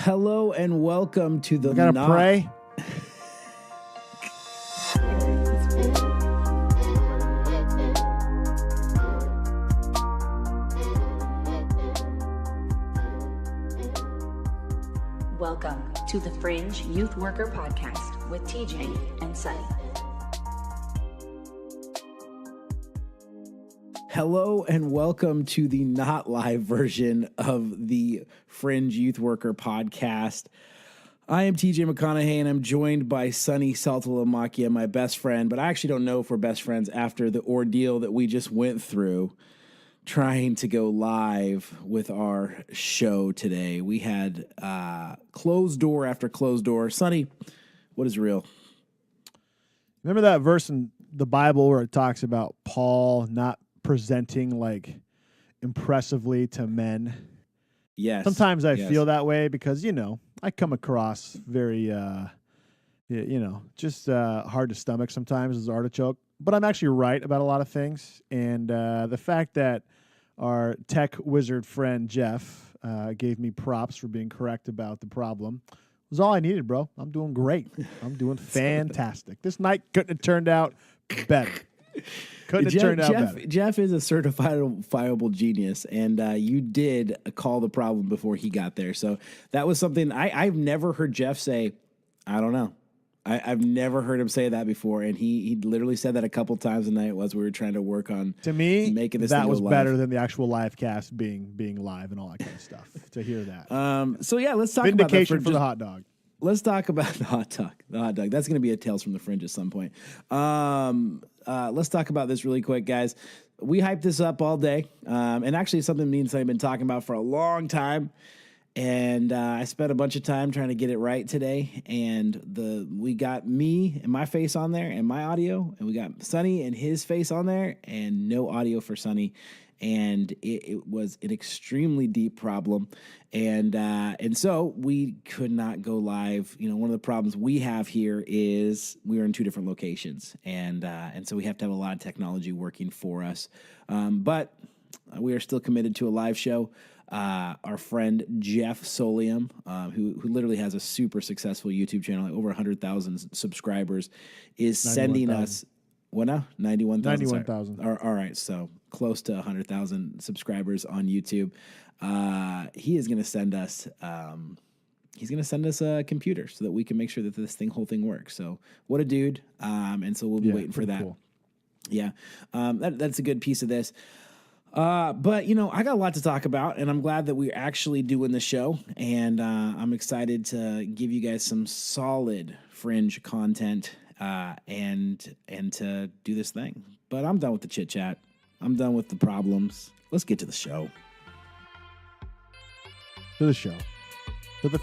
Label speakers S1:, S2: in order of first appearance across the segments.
S1: Hello and welcome to the
S2: I gotta pray.
S3: Welcome to the Fringe Youth Worker Podcast with TJ and Sonny.
S1: Hello and welcome to the not live version of the Fringe Youth Worker Podcast. I am TJ McConaughey and I'm joined by Sonny Saltalamacchia, my best friend, but I actually don't know if we're best friends after the ordeal that we just went through trying to go live with our show today. We had closed door after closed door. Sonny, what is real?
S2: Remember that verse in the Bible where it talks about Paul not presenting like impressively to men?
S1: Yes.
S2: Sometimes I feel that way because, you know, I come across very, just hard to stomach sometimes as artichoke. But I'm actually right about a lot of things. And the fact that our tech wizard friend Jeff gave me props for being correct about the problem was all I needed, bro. I'm doing great. I'm doing fantastic. This night couldn't have turned out better. Couldn't have turned out better.
S1: Jeff is a certifiable genius, and you did call the problem before he got there. So that was something I've never heard Jeff say, I don't know. I've never heard him say that before, and he literally said that a couple times the night we were trying to work on.
S2: To me,
S1: making this
S2: that was
S1: live.
S2: better than the actual live cast being live and all that kind of stuff. To hear that,
S1: so yeah, let's talk
S2: vindication
S1: about
S2: for the hot dog.
S1: Let's talk about the hot dog. The hot dog. That's going to be a Tales from the Fringe at some point. Let's talk about this really quick, guys. We hyped this up all day, and actually something me and Sonny have been talking about for a long time. And I spent a bunch of time trying to get it right today. And we got me and my face on there and my audio, and we got Sonny and his face on there and no audio for Sonny. And it was an extremely deep problem. And so we could not go live. You know, one of the problems we have here is we are in two different locations. And so we have to have a lot of technology working for us. But we are still committed to a live show. Our friend Jeff Solium, who literally has a super successful YouTube channel, like over 100,000 subscribers, is sending us, what now? 91,000.
S2: 91,000.
S1: All right, so close to 100,000 subscribers on YouTube. He is going to send us. He's going to send us a computer so that we can make sure that this whole thing works. So what a dude! And so we'll be waiting for that. Cool. Yeah, that's a good piece of this. But, you know, I got a lot to talk about, and I'm glad that we're actually doing the show, and I'm excited to give you guys some solid Fringe content and to do this thing. But I'm done with the chit-chat. I'm done with the problems. Let's get to the show.
S2: To the show. To the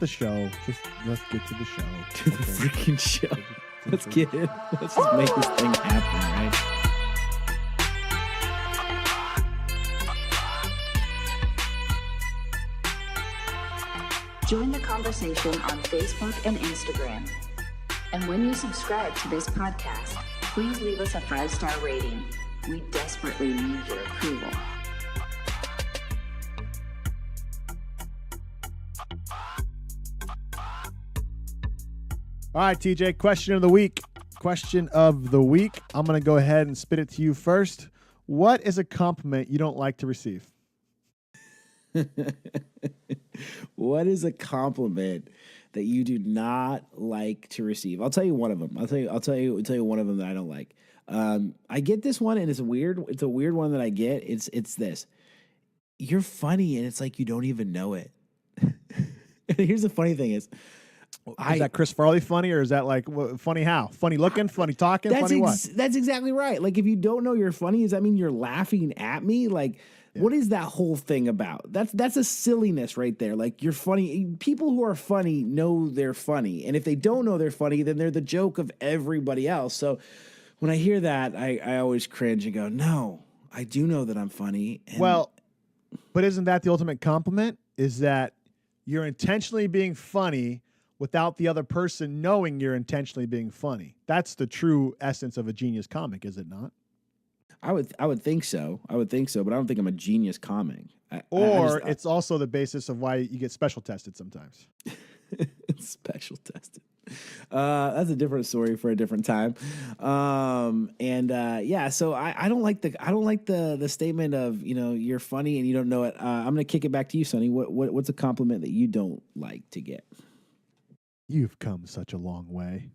S2: show. Just let's get to the show.
S1: To the freaking show. Let's get it. Let's just make this thing happen, right?
S3: Join the conversation on Facebook and Instagram. And when you subscribe to this podcast, please leave us a 5-star rating. We desperately need your approval.
S2: All right, TJ, question of the week. I'm going to go ahead and spit it to you first. What is a compliment you don't like to receive?
S1: What is a compliment that you do not like to receive? I'll tell you one of them. I'll tell you one of them that I don't like. I get this one, and it's a weird one that I get. It's this. You're funny, and it's like you don't even know it. And here's the funny thing is
S2: that Chris Farley funny, or is that like funny how? Funny looking, funny talking, funny what?
S1: That's exactly right. Like, if you don't know you're funny, does that mean you're laughing at me? Like, what is that whole thing about? That's a silliness right there. Like, you're funny. People who are funny know they're funny. And if they don't know they're funny, then they're the joke of everybody else. So when I hear that, I always cringe and go, no, I do know that I'm funny. And
S2: well, but isn't that the ultimate compliment? Is that you're intentionally being funny without the other person knowing you're intentionally being funny. That's the true essence of a genius comic, is it not?
S1: I would think so. But I don't think I'm a genius comic.
S2: It's also the basis of why you get special tested sometimes.
S1: Special tested. That's a different story for a different time. So I don't like the statement of, you're funny and you don't know it. I'm gonna kick it back to you, Sonny. What's a compliment that you don't like to get?
S2: You've come such a long way.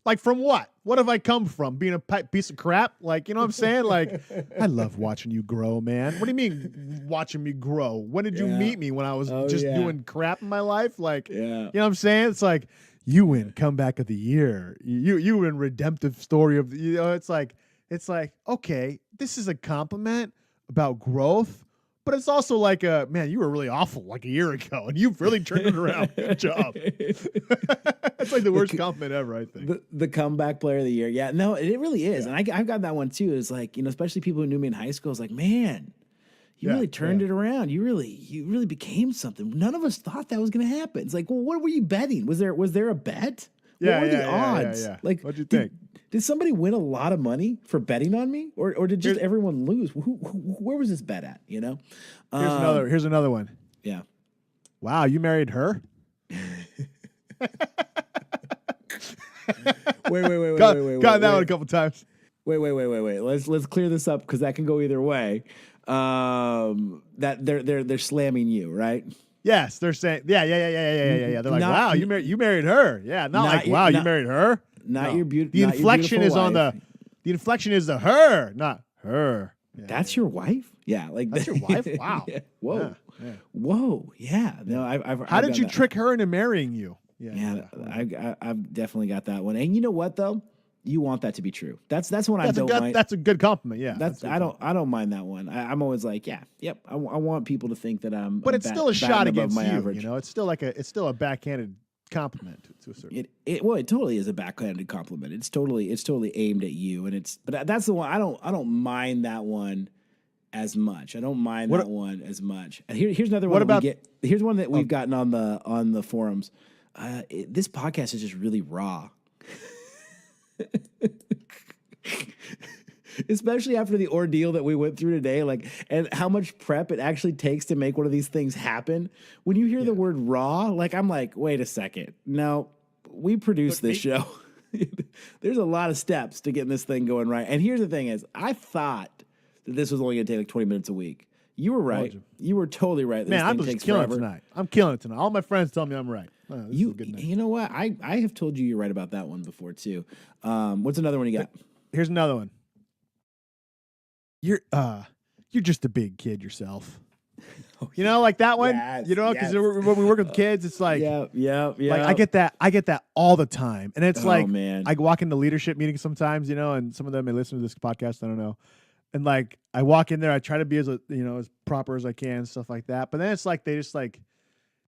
S2: Like, from what? What have I come from? Being a piece of crap? Like, you know what I'm saying? Like, I love watching you grow, man. What do you mean watching me grow? When did you meet me? When I was doing crap in my life? Like, you know what I'm saying? It's like, you win comeback of the year. You win redemptive story of the, it's like, okay, this is a compliment about growth. But it's also like, man, you were really awful like a year ago, and you've really turned it around. Good job. It's like the worst compliment ever, I think.
S1: The comeback player of the year. Yeah, no, it really is. And I've got that one too. It's like, especially people who knew me in high school. It's like, man, you really turned it around. You really became something. None of us thought that was going to happen. It's like, well, what were you betting? Was there a bet? What were the odds?
S2: Yeah.
S1: Like,
S2: what'd you think?
S1: Did somebody win a lot of money for betting on me, or did just everyone lose? Where was this bet at?
S2: Here's another one.
S1: Yeah.
S2: Wow, you married her?
S1: Wait.
S2: Got that one a couple times.
S1: Wait. Let's clear this up because that can go either way. That they're slamming you, right?
S2: Yes, they're saying, yeah. They're like, wow, you married her. Yeah, not like, wow, you married her.
S1: Not your beauty.
S2: The inflection is on the inflection is the her, not her.
S1: Yeah, that's your wife? Yeah, like
S2: that's your wife. Wow.
S1: Yeah. Whoa. Yeah. Whoa. Yeah. No, I've
S2: How did you trick her into marrying you?
S1: Yeah. I've definitely got that one. And you know what though? You want that to be true. That's one I don't mind.
S2: That's a good compliment. Yeah.
S1: I don't mind that one. I'm always like, yep. I want people to think that I'm.
S2: But it's still a shot against
S1: my
S2: you.
S1: average.
S2: It's still a backhanded compliment to a certain.
S1: It totally is a backhanded compliment. It's totally aimed at you, but that's the one I don't mind that one as much. I don't mind that one as much. And here's another one. Here's one that we've gotten on the forums. This podcast is just really raw. Especially after the ordeal that we went through today, and how much prep it actually takes to make one of these things happen. When you hear the word raw, I'm like, wait a second. No, we produced this show. There's a lot of steps to getting this thing going right. And here's the thing is, I thought that this was only going to take 20 minutes a week. You were right. You were totally right.
S2: Man, I'm just killing it tonight. I'm killing it tonight. All my friends tell me I'm right.
S1: You know what? I have told you you're right about that one before too. What's another one you got?
S2: Here's another one. You're just a big kid yourself. Like that one.
S1: Yes,
S2: because when we work with kids, it's like,
S1: yeah.
S2: Like I get that all the time, and it's
S1: man.
S2: I walk into leadership meetings sometimes, and some of them may listen to this podcast. I don't know, and I walk in there, I try to be as proper as I can, stuff like that. But then it's like they just like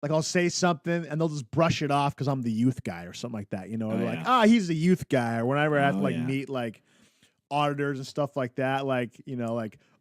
S2: I'll say something and they'll just brush it off because I'm the youth guy or something like that. He's the youth guy. Or whenever I have to meet auditors and stuff like that,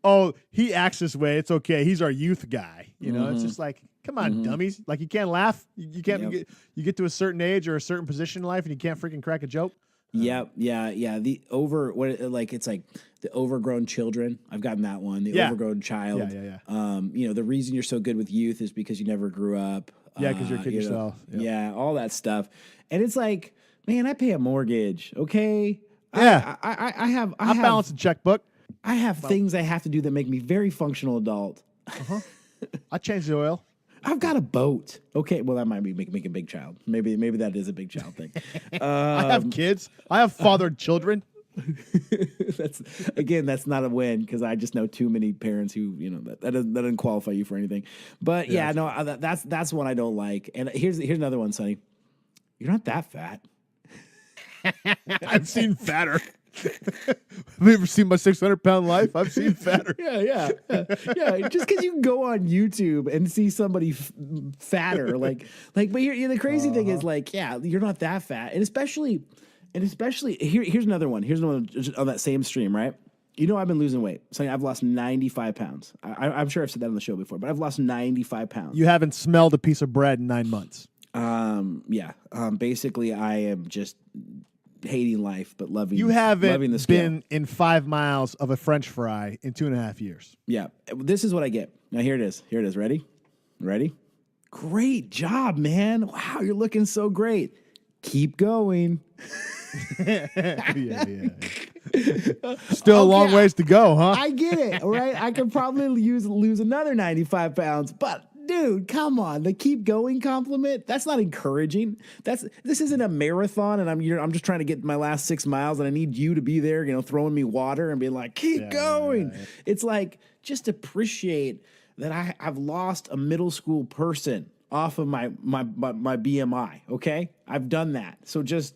S2: oh, he acts this way, it's okay, he's our youth guy. It's just like, come on, dummies. You can't laugh. You can't. You get to a certain age or a certain position in life and you can't freaking crack a joke.
S1: Yeah. The overgrown children. I've gotten that one. The overgrown child.
S2: Yeah.
S1: The reason you're so good with youth is because you never grew up.
S2: Yeah, because you're a kid yourself.
S1: Yeah, all that stuff. And it's like, man, I pay a mortgage. Okay.
S2: Yeah.
S1: I
S2: balance a checkbook.
S1: I have things I have to do that make me very functional adult.
S2: I change the oil.
S1: I've got a boat. Okay, well that might be make a big child. Maybe that is a big child thing.
S2: I have kids. I have fathered children.
S1: That's not a win because I just know too many parents who that doesn't qualify you for anything. But that's one I don't like. And here's another one, Sonny. You're not that fat.
S2: I've seen fatter. Have you ever seen my 600-pound life? I've seen fatter.
S1: Yeah. Just because you can go on YouTube and see somebody fatter, but the crazy thing is, you're not that fat, and especially here's another one. Here's another one on that same stream, right? I've been losing weight. So I've lost 95 pounds. I'm sure I've said that on the show before, but I've lost 95 pounds.
S2: You haven't smelled a piece of bread in 9 months.
S1: Basically, I am just hating life, but loving.
S2: You
S1: loving
S2: haven't
S1: the skill.
S2: been in 5 miles of a French fry in 2.5 years.
S1: Yeah, this is what I get. Now here it is. Here it is. Ready? Great job, man. Wow, you're looking so great. Keep going.
S2: yeah. Still a long ways to go, huh?
S1: I get it, right? I could probably lose another 95 pounds, but dude, come on. The keep going compliment, that's not encouraging. This isn't a marathon, and I'm just trying to get my last 6 miles, and I need you to be there, throwing me water and being like, keep going. Yeah. It's like, just appreciate that I've lost a middle school person off of my BMI, okay? I've done that. So just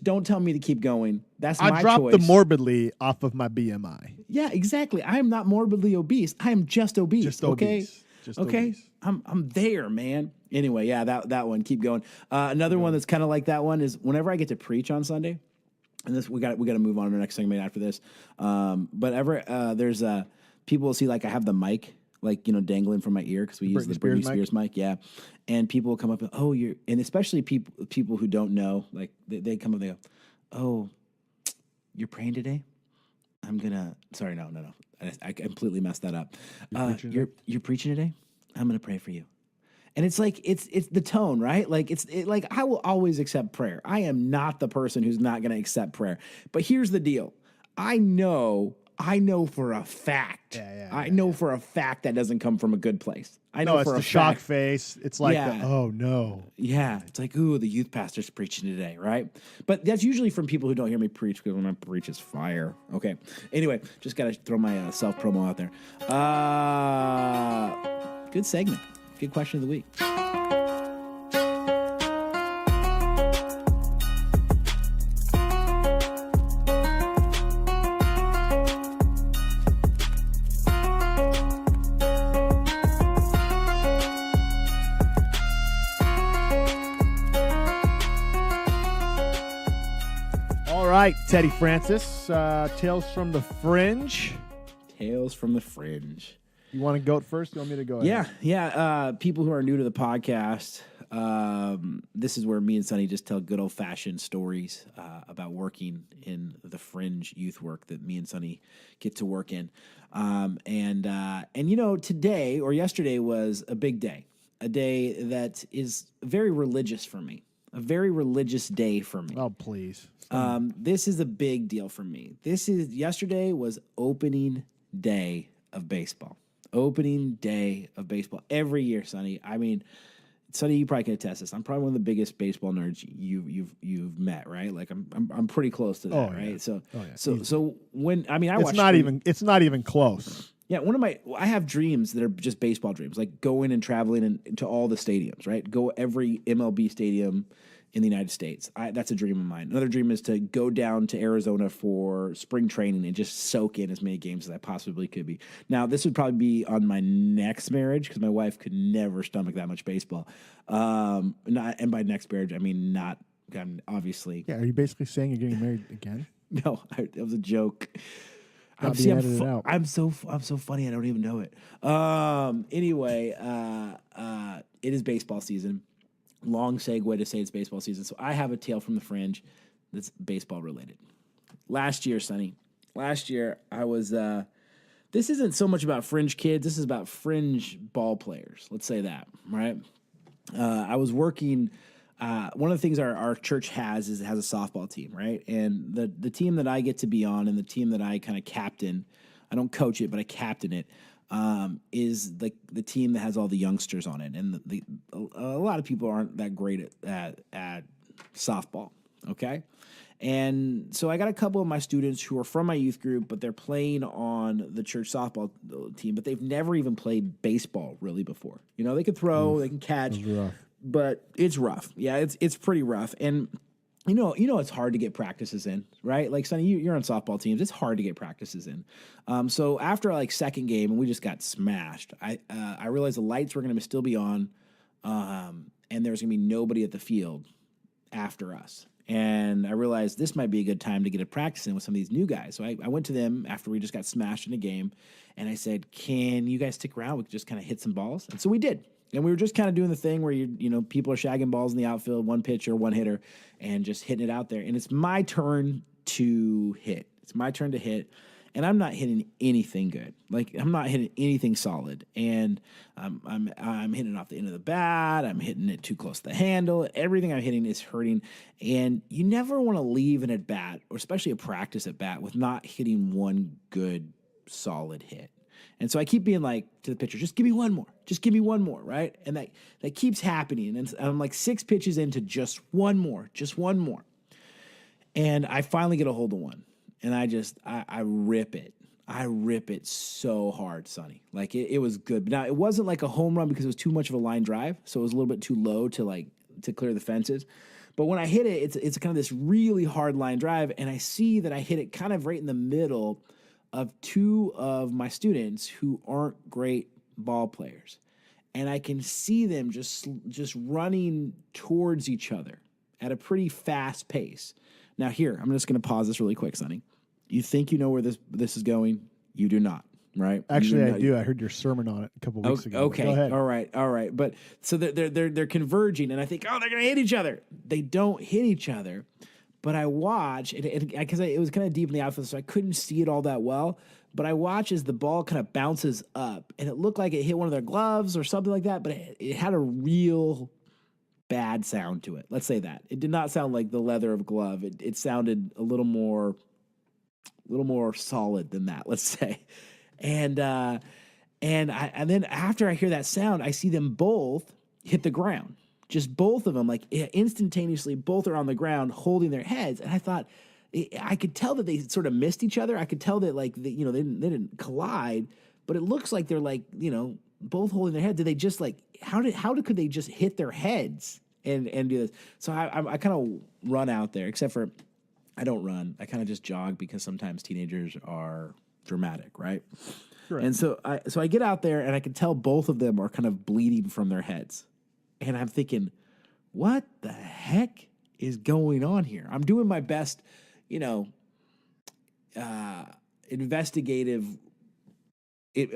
S1: don't tell me to keep going. That's my choice.
S2: I dropped the morbidly off of my BMI.
S1: Yeah, exactly. I am not morbidly obese. I am just obese. Obese.
S2: Obese.
S1: I'm there, man. Anyway, yeah, that one. Keep going. Another one that's kind of like that one is whenever I get to preach on Sunday, and this we got to move on to the next segment after this. But there's people will see like I have the mic dangling from my ear because we use the Britney Spears mic. Yeah, and people will come up and and especially people who don't know, like they come up, they go, oh, you're praying today? Sorry, no. I completely messed that up. You're preaching today? I'm gonna pray for you. And it's like it's the tone, right? Like I will always accept prayer. I am not the person who's not gonna accept prayer. But here's the deal. I know for a fact. I know for a fact that doesn't come from a good place. I know
S2: it's
S1: for
S2: the
S1: a
S2: shock
S1: fact.
S2: face. It's like, oh no.
S1: Yeah, it's like, ooh, the youth pastor's preaching today, right? But that's usually from people who don't hear me preach, because when I preach, it's fire. Okay. Anyway, just got to throw my self promo out there. Good segment. Good question of the week.
S2: All right, Teddy Francis, Tales from the Fringe.
S1: Tales from the Fringe.
S2: You want to go first? You want me to go ahead?
S1: Yeah. People who are new to the podcast, this is where me and Sonny just tell good old-fashioned stories about working in the fringe youth work that me and Sonny get to work in. Today or yesterday was a big day, a day that is very religious for me, a very religious day for me.
S2: Oh, please.
S1: This is a big deal for me. Yesterday was opening day of baseball. Opening day of baseball every year, Sonny. I mean, Sonny, you probably can attest this. I'm probably one of the biggest baseball nerds you've met, right? Like I'm pretty close to that, right? So when I watch.
S2: It's not even close.
S1: Yeah, I have dreams that are just baseball dreams, like going and traveling to all the stadiums, right? Go every MLB stadium in the United States. That's a dream of mine. Another dream is to go down to Arizona for spring training and just soak in as many games as I possibly could be. Now, this would probably be on my next marriage because my wife could never stomach that much baseball. And by next marriage, I mean not, obviously.
S2: Yeah, are you basically saying you're getting married again?
S1: No, it was a joke. I'm so funny. I don't even know it. Anyway, it is baseball season. Long segue to say it's baseball season. So I have a tale from the Fringe that's baseball related. Last year, Sonny, I was, this isn't so much about fringe kids. This is about fringe ball players. Let's say that, right? I was working, one of the things our church has is it has a softball team, right? And the team that I get to be on and the team that I kind of captain, I don't coach it, but I captain it, is the team that has all the youngsters on it. And a lot of people aren't that great at softball, okay? And so I got a couple of my students who are from my youth group, but they're playing on the church softball team, but they've never even played baseball really before. They can throw, they can catch, but it's rough. Yeah, it's pretty rough. And it's hard to get practices in, right? Like, Sonny, you're on softball teams. It's hard to get practices in. So after second game, and we just got smashed, I realized the lights were going to still be on, and there was going to be nobody at the field after us. And I realized this might be a good time to get a practice in with some of these new guys. So I went to them after we just got smashed in a game, and I said, can you guys stick around? We could just kind of hit some balls. And so we did. And we were just kind of doing the thing where people are shagging balls in the outfield, one pitcher, one hitter, and just hitting it out there. And it's my turn to hit. It's my turn to hit. And I'm not hitting anything good. Like, I'm not hitting anything solid. And I'm hitting off the end of the bat. I'm hitting it too close to the handle. Everything I'm hitting is hurting. And you never want to leave an at bat, or especially a practice at bat, with not hitting one good, solid hit. And so I keep being like to the pitcher, just give me one more. Just give me one more, right? And that keeps happening. And I'm like 6 pitches into just one more. And I finally get a hold of one. And I rip it. I rip it so hard, Sonny. Like, it was good. Now, it wasn't like a home run because it was too much of a line drive. So it was a little bit too low to clear the fences. But when I hit it, it's kind of this really hard line drive. And I see that I hit it kind of right in the middle of 2 of my students who aren't great ball players. And I can see them just running towards each other at a pretty fast pace. Now here, I'm just going to pause this really quick, Sonny. You think you know where this is going? You do not, right?
S2: Actually, I do. I heard your sermon on it a couple weeks ago.
S1: Okay,
S2: go ahead.
S1: All right. But so they're converging, and I think, oh, they're going to hit each other. They don't hit each other, but I watch, because it was kind of deep in the outfield, so I couldn't see it all that well. But I watch as the ball kind of bounces up, and it looked like it hit one of their gloves or something like that, but it had a real bad sound to it. Let's say that. It did not sound like the leather of a glove. It sounded a little more solid than that, let's say. And then after I hear that sound, I see them both hit the ground. Just both of them, like instantaneously, both are on the ground holding their heads. And I thought, I could tell that they sort of missed each other. I could tell that they didn't collide, but it looks like they're both holding their head. Did they just could they just hit their heads and do this? So I kind of run out there, except for I don't run. I kind of just jog because sometimes teenagers are dramatic, right? Correct. And so I get out there and I can tell both of them are kind of bleeding from their heads. And I'm thinking, what the heck is going on here? I'm doing my best, investigative.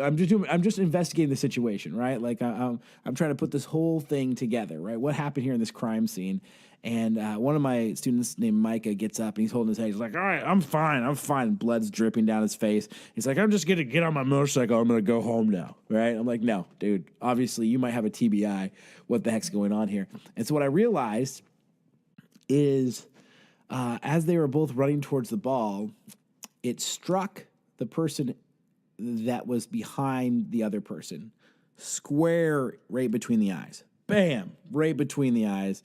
S1: I'm just investigating the situation, right? Like I'm trying to put this whole thing together, right? What happened here in this crime scene? And one of my students named Micah gets up and he's holding his head. He's like, all right, I'm fine. Blood's dripping down his face. He's like, I'm just going to get on my motorcycle. I'm going to go home now, right? I'm like, no, dude, obviously you might have a TBI. What the heck's going on here? And so what I realized is as they were both running towards the ball, it struck the person that was behind the other person, square right between the eyes. Bam, right between the eyes.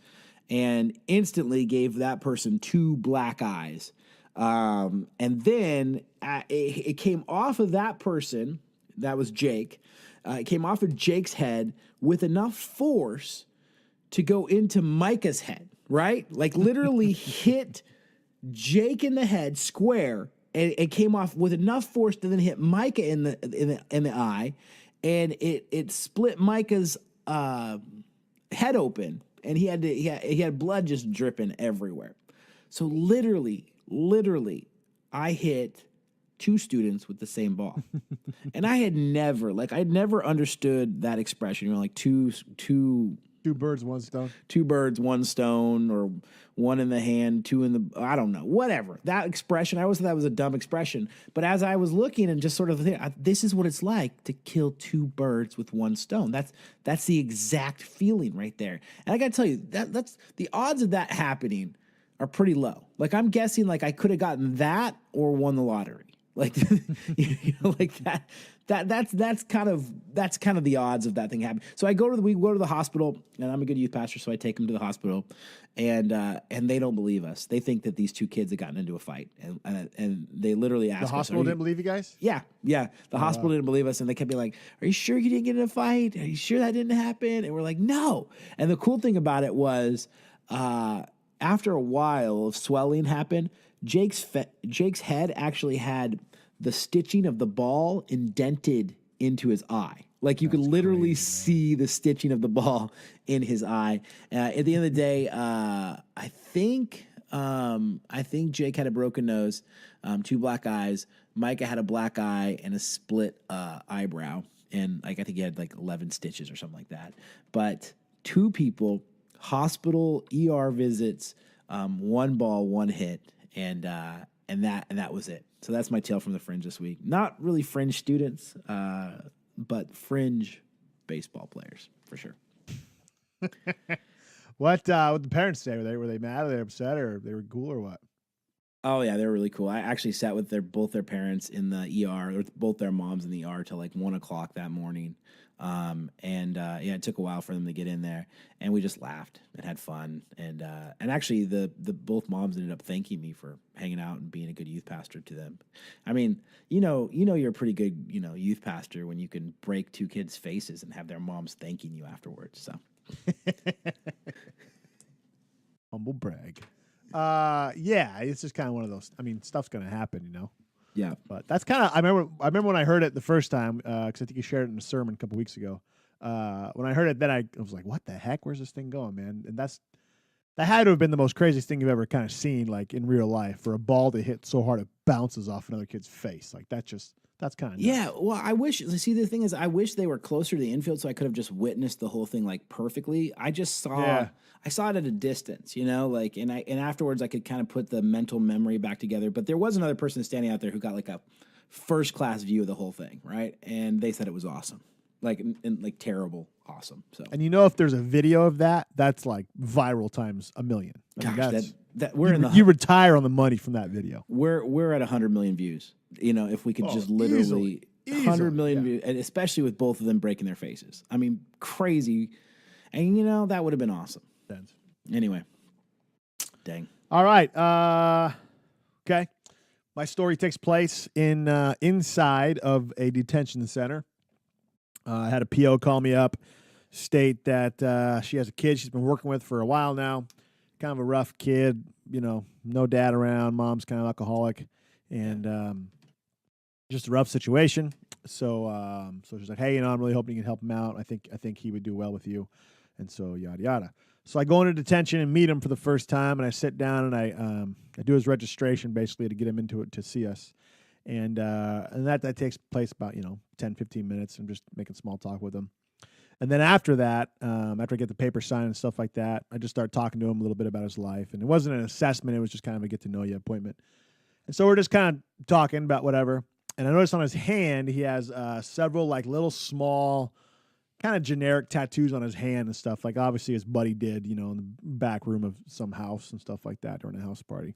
S1: And instantly gave that person 2 black eyes. And then it came off of that person, that was Jake. It came off of Jake's head with enough force to go into Micah's head, right? Like literally hit Jake in the head square, and it came off with enough force to then hit Micah in the eye, and it split Micah's head open. And he had blood just dripping everywhere. So literally, I hit 2 students with the same ball. And I'd never understood that expression. Like two
S2: birds, one stone.
S1: 2 birds, 1 stone, or 1 in the hand, 2 in the, I don't know, whatever. That expression, I always thought that was a dumb expression. But as I was looking and just sort of thinking, this is what it's like to kill 2 birds with 1 stone. That's the exact feeling right there. And I got to tell you, that's the odds of that happening are pretty low. Like I'm guessing I could have gotten that or won the lottery. Like, like that. That's kind of the odds of that thing happening. So we go to the hospital, and I'm a good youth pastor, so I take them to the hospital, and they don't believe us. They think that these 2 kids had gotten into a fight, and they literally asked us.
S2: The hospital didn't believe you guys?
S1: Yeah. The hospital didn't believe us, and they kept being like, "Are you sure you didn't get in a fight? Are you sure that didn't happen?" And we're like, "No." And the cool thing about it was, after a while of swelling happened, Jake's head actually had the stitching of the ball indented into his eye. Like you could literally see the stitching of the ball in his eye. At the end of the day, I think Jake had a broken nose, 2 black eyes. Micah had a black eye and a split eyebrow. and like I think he had like 11 stitches or something like that. But 2 people, hospital, ER visits, 1 ball, 1 hit, and that was it. So that's my tale from the Fringe this week. Not really Fringe students, but Fringe baseball players for sure.
S2: What the parents say? Were they mad? Or they upset? Or they were cool? Or what?
S1: Oh yeah, they were really cool. I actually sat with both their parents in the ER, or both their moms in the ER till like 1:00 that morning. It took a while for them to get in there, and we just laughed and had fun. And actually, the both moms ended up thanking me for hanging out and being a good youth pastor to them. I mean, you're a pretty good youth pastor when you can break 2 kids' faces and have their moms thanking you afterwards. So,
S2: humble brag. It's just kind of one of those. I mean, stuff's gonna happen,
S1: Yeah,
S2: but that's kind of. I remember when I heard it the first time because I think you shared it in a sermon a couple weeks ago. When I heard it, then I was like, "What the heck? Where's this thing going, man?" And that had to have been the most craziest thing you've ever kind of seen, like in real life, for a ball to hit so hard it bounces off another kid's face. Like that's kind of
S1: yeah. Well, I wish. See, the thing is, I wish they were closer to the infield so I could have just witnessed the whole thing like perfectly. I just saw.
S2: Yeah.
S1: I saw it at a distance, and afterwards I could kind of put the mental memory back together. But there was another person standing out there who got like a first class view of the whole thing, right? And they said it was awesome, like terrible awesome. So,
S2: and if there's a video of that, that's like viral times 1,000,000. I mean,
S1: Gosh,
S2: you retire on the money from that video.
S1: We're at 100 million views. If we could just literally 100 million views, and especially with both of them breaking their faces. I mean, crazy, and that would have been awesome. Anyway, dang.
S2: All right. Okay. My story takes place in inside of a detention center. I had a PO call me up, state that she has a kid she's been working with for a while now. Kind of a rough kid, no dad around. Mom's kind of alcoholic, and just a rough situation. So she's like, "Hey, I'm really hoping you can help him out. I think he would do well with you," and so yada yada. So I go into detention and meet him for the first time, and I sit down and I do his registration basically to get him into it to see us, and that takes place about 10, 15 minutes. I'm just making small talk with him, and then after that, after I get the paper signed and stuff like that, I just start talking to him a little bit about his life, and it wasn't an assessment; it was just kind of a get to know you appointment, and so we're just kind of talking about whatever, and I noticed on his hand he has several like little small, kind of generic tattoos on his hand and stuff, like obviously his buddy did, in the back room of some house and stuff like that during a house party.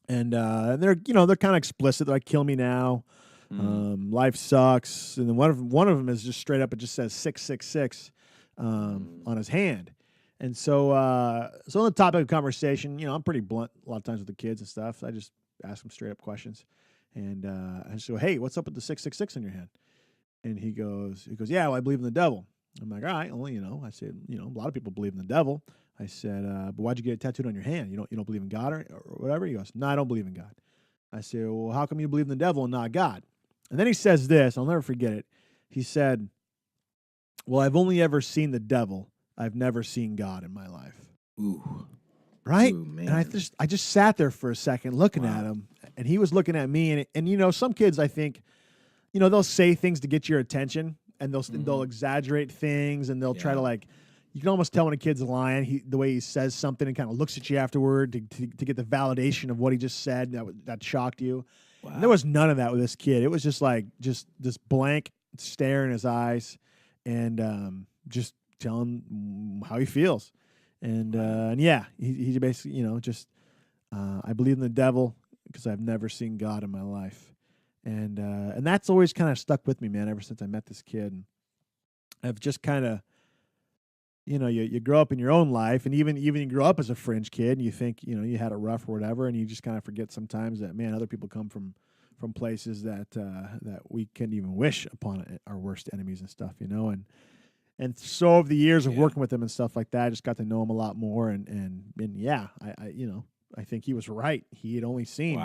S2: And they're kind of explicit, like "kill me now," "life sucks," and then one of them is just straight up. It just says 666 on his hand. And so on the topic of conversation, I'm pretty blunt a lot of times with the kids and stuff. So I just ask them straight up questions, and I just go, "Hey, what's up with the 666 on your hand?" And he goes, "Yeah, well, I believe in the devil." I'm like, "All right, well, I said, a lot of people believe in the devil." I said, "But why'd you get it tattooed on your hand? You don't believe in God or whatever?" He goes, "No, I don't believe in God." I said, "Well, how come you believe in the devil and not God?" And then he says this, I'll never forget it. He said, "Well, I've only ever seen the devil. I've never seen God in my life."
S1: Ooh.
S2: Right?
S1: Ooh, man.
S2: And I just sat there for a second looking at him, and he was looking at me, and some kids, I think, they'll say things to get your attention, and they'll exaggerate things, and they'll try to you can almost tell when a kid's lying, the way he says something and kind of looks at you afterward to get the validation of what he just said that shocked you. Wow. And there was none of that with this kid. It was just this blank stare in his eyes, and just tell him how he feels. And he basically, I believe in the devil because I've never seen God in my life. And that's always kind of stuck with me, man, ever since I met this kid. And I've just kind of, you grow up in your own life, and even you grow up as a fringe kid, and you think, you had it rough or whatever, and you just kind of forget sometimes that, man, other people come from places that we couldn't even wish upon our worst enemies and stuff, And so over the years of working with him and stuff like that, I just got to know him a lot more, and I think he was right. He had only seen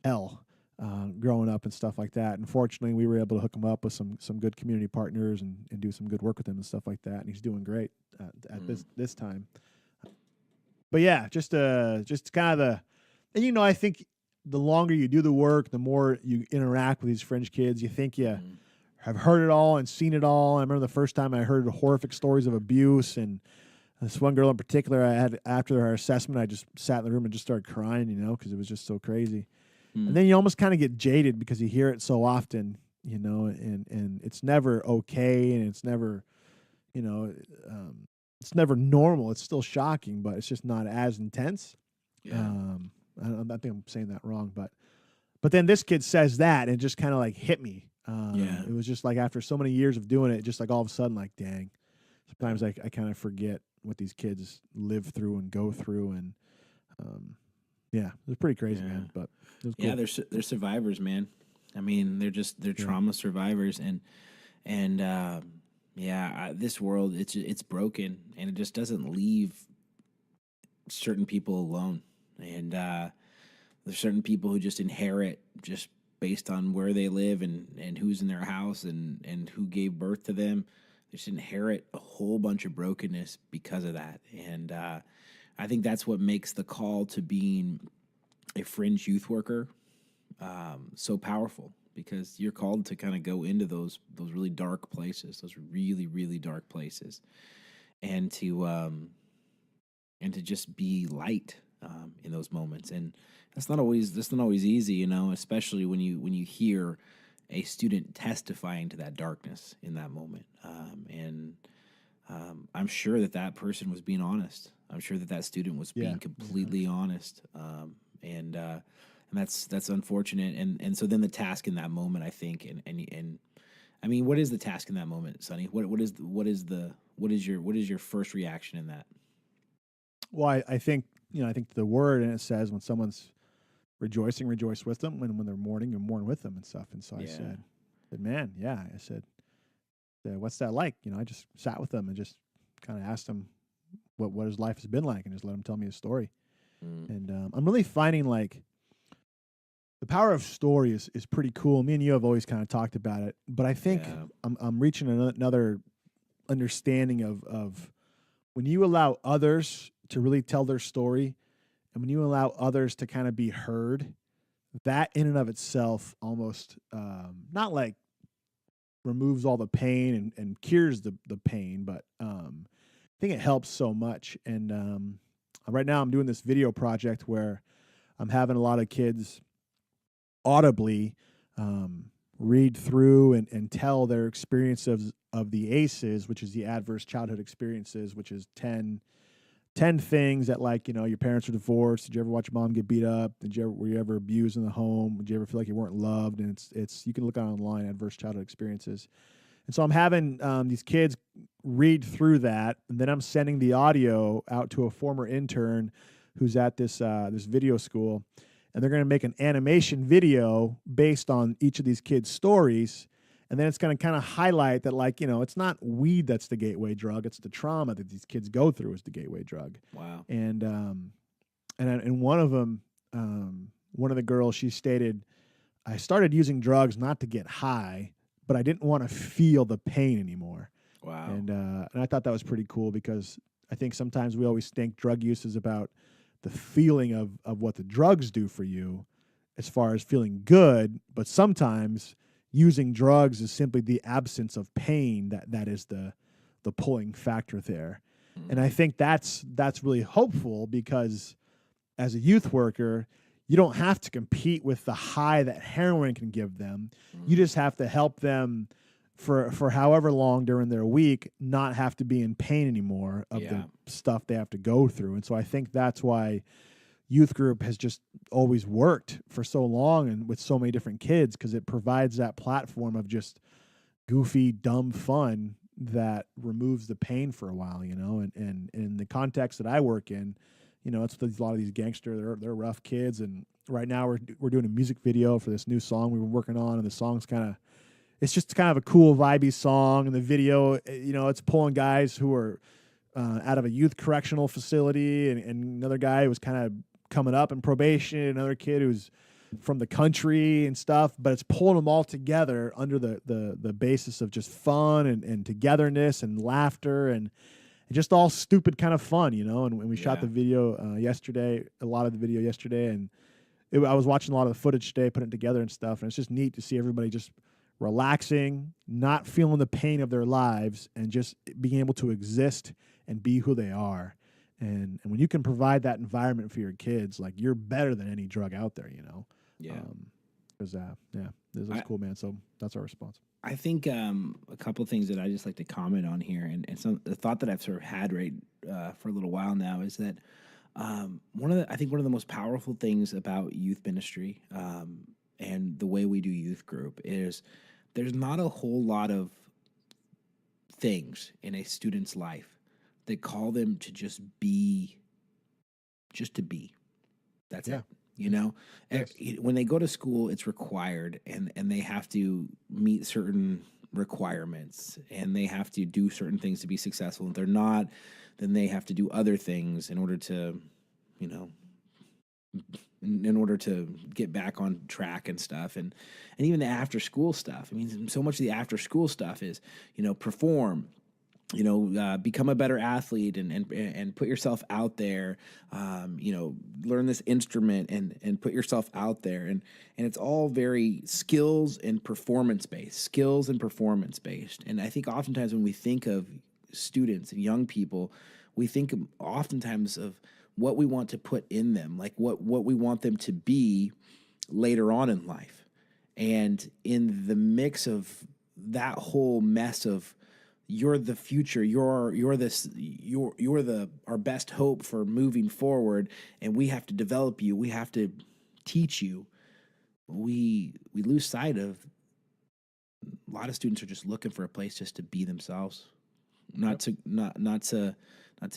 S2: hell growing up and stuff like that. And fortunately, we were able to hook him up with some good community partners and do some good work with him and stuff like that. And he's doing great at this time. But yeah, just kind of and I think the longer you do the work, the more you interact with these fringe kids. You think you have heard it all and seen it all. I remember the first time I heard horrific stories of abuse, and this one girl in particular, I had after her assessment, I just sat in the room and just started crying, because it was just so crazy. And then you almost kind of get jaded because you hear it so often, and it's never okay, and it's never, it's never normal. It's still shocking, but it's just not as intense.
S1: Yeah.
S2: I think I'm saying that wrong, but then this kid says that, and it just kind of like hit me. It was just like after so many years of doing it, just like all of a sudden, like, dang. Sometimes I kind of forget what these kids live through and go through, and it was pretty crazy, man. But it was cool.
S1: Yeah, they're survivors, man. I mean, they're trauma survivors, and this world it's broken, and it just doesn't leave certain people alone, and there's certain people who just inherit just based on where they live and who's in their house and who gave birth to them. They just inherit a whole bunch of brokenness because of that. And I think that's what makes the call to being a fringe youth worker so powerful, because you're called to kind of go into those really dark places, those really, really dark places, and to just be light in those moments. And that's not always easy, especially when you hear a student testifying to that darkness in that moment. I'm sure that person was being honest. I'm sure that student was being completely honest. And that's unfortunate. And so then the task in that moment, I think, and I mean, what is the task in that moment, Sonny? What is your first reaction in that?
S2: Well, I think the word, and it says when someone's rejoicing, rejoice with them. When they're mourning, you mourn with them and stuff. And so I said, man, I said, what's that like? I just sat with them and just kind of asked him what his life has been like, and just let him tell me his story. And I'm really finding like the power of story is pretty cool. Me and you have always kind of talked about it, but I think I'm reaching another understanding of when you allow others to really tell their story, and when you allow others to kind of be heard, that in and of itself almost not like removes all the pain and cures the pain, but I think it helps so much. And right now I'm doing this video project where I'm having a lot of kids audibly read through and tell their experience of the ACEs, which is the adverse childhood experiences, which is 10 things that, like, your parents are divorced. Did you ever watch your mom get beat up? Were you ever abused in the home? Did you ever feel like you weren't loved? And it's you can look online, adverse childhood experiences. And so I'm having these kids read through that, and then I'm sending the audio out to a former intern who's at this video school, and they're going to make an animation video based on each of these kids' stories. And then it's going to kind of highlight that, like, it's not weed that's the gateway drug. It's the trauma that these kids go through is the gateway drug.
S1: Wow.
S2: And one of them, one of the girls, she stated, I started using drugs not to get high, but I didn't want to feel the pain anymore.
S1: Wow.
S2: And I thought that was pretty cool, because I think sometimes we always think drug use is about the feeling of what the drugs do for you as far as feeling good, but sometimes using drugs is simply the absence of pain that is the pulling factor there. Mm-hmm. And I think that's really hopeful, because as a youth worker, you don't have to compete with the high that heroin can give them. Mm-hmm. You just have to help them for however long during their week not have to be in pain anymore of the stuff they have to go through. And so I think that's why youth group has just always worked for so long and with so many different kids, because it provides that platform of just goofy, dumb fun that removes the pain for a while, and in the context that I work in, it's a lot of these gangster, they're rough kids. And right now we're doing a music video for this new song we've been working on, and the song's it's just kind of a cool, vibey song. And the video, it's pulling guys who are out of a youth correctional facility, and another guy who was kind of coming up in probation, another kid who's from the country and stuff, but it's pulling them all together under the basis of just fun and togetherness and laughter and just all stupid kind of fun, and when we shot the video yesterday, a lot of the video yesterday, and I was watching a lot of the footage today, putting it together and stuff, and it's just neat to see everybody just relaxing, not feeling the pain of their lives, and just being able to exist and be who they are. And when you can provide that environment for your kids, like, you're better than any drug out there, you know?
S1: Yeah.
S2: This is cool, man. So that's our response.
S1: I think a couple of things that I just like to comment on here, and the thought that I've sort of had for a little while now is that one of the most powerful things about youth ministry and the way we do youth group is there's not a whole lot of things in a student's life that call them to just to be. That's it. You know, yes. When they go to school, it's required, and they have to meet certain requirements, and they have to do certain things to be successful. If they're not, then they have to do other things in order to, you know, in order to get back on track and stuff. And even the after school stuff. I mean, so much of the after school stuff is, you know, perform, you know, become a better athlete and put yourself out there, you know, learn this instrument and put yourself out there. And it's all very skills and performance based. And I think oftentimes when we think of students and young people, we think oftentimes of what we want to put in them, like what we want them to be later on in life. And in the mix of that whole mess of, you're the future, you're our best hope for moving forward, and we have to develop you, we have to teach you. We lose sight of a lot of students are just looking for a place just to be themselves, not to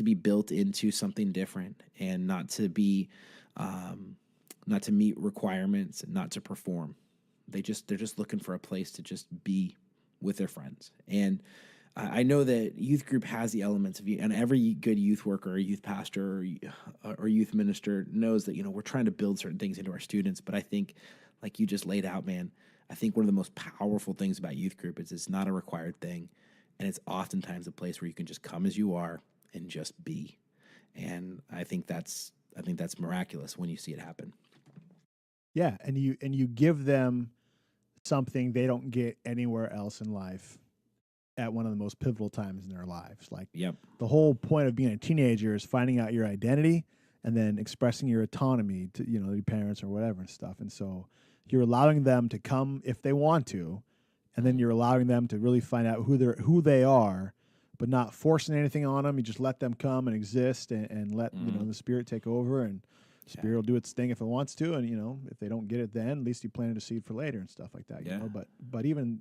S1: be built into something different, and not to meet requirements, and not to perform. They're just looking for a place to just be with their friends. And I know that youth group has the elements of, and every good youth worker or youth pastor or youth minister knows that, you know, we're trying to build certain things into our students. But I think, like you just laid out, man, I think one of the most powerful things about youth group is it's not a required thing. And it's oftentimes a place where you can just come as you are and just be. And I think that's miraculous when you see it happen.
S2: Yeah. And you give them something they don't get anywhere else in life at one of the most pivotal times in their lives. Like, the whole point of being a teenager is finding out your identity and then expressing your autonomy to, you know, your parents or whatever and stuff. And so you're allowing them to come if they want to, and then you're allowing them to really find out who they are, but not forcing anything on them. You just let them come and exist and let you know, the Spirit take over, and Spirit will do its thing if it wants to. And, you know, if they don't get it then, at least you planted a seed for later and stuff like that. You know, but even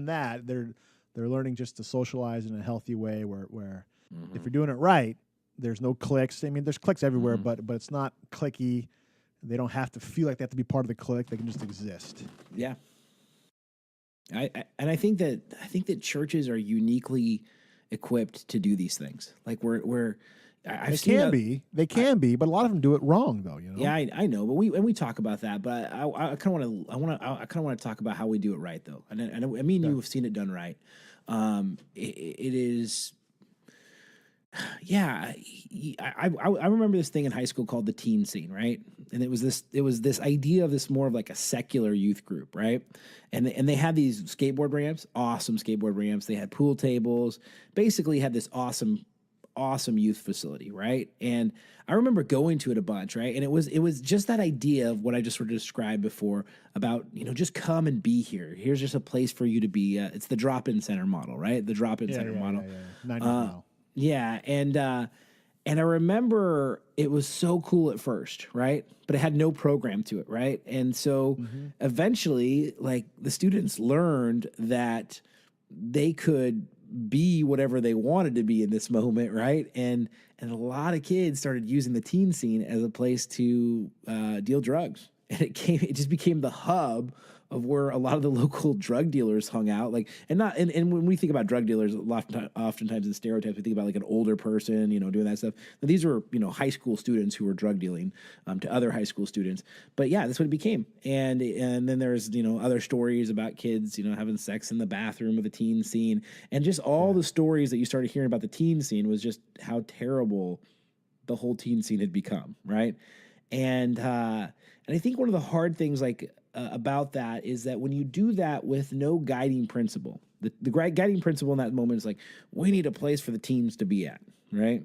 S2: that, they're learning just to socialize in a healthy way where if you're doing it right, there's no cliques. I mean, there's cliques everywhere, but it's not cliquey. They don't have to feel like they have to be part of the clique. They can just exist.
S1: Yeah. I think that churches are uniquely equipped to do these things. Like
S2: they can be, but a lot of them do it wrong, though. You know.
S1: Yeah, I know, but we talk about that. But I kind of want to talk about how we do it right, though. And I mean, you have seen it done right. It is. Yeah, I remember this thing in high school called the teen scene, right? And it was this idea of this more of like a secular youth group, right? And they had these skateboard ramps, awesome skateboard ramps. They had pool tables, basically had this awesome youth facility, right? And I remember going to it a bunch, right? And it was just that idea of what I just sort of described before about, you know, just come and be here. Here's just a place for you to be. It's the drop-in center model, right? The drop-in center model. Yeah. And I remember it was so cool at first, right? But it had no program to it, right? And so eventually, like, the students learned that they could be whatever they wanted to be in this moment, right? And a lot of kids started using the teen scene as a place to deal drugs. And it just became the hub of where a lot of the local drug dealers hung out. Like, and when we think about drug dealers, oftentimes in stereotypes, we think about like an older person, you know, doing that stuff. Now, these were, you know, high school students who were drug dealing to other high school students. But yeah, that's what it became. And then there's, you know, other stories about kids, you know, having sex in the bathroom of the teen scene, and just all the stories that you started hearing about the teen scene was just how terrible the whole teen scene had become, right? And I think one of the hard things about that is that when you do that with no guiding principle, the guiding principle in that moment is like, we need a place for the teens to be at, right?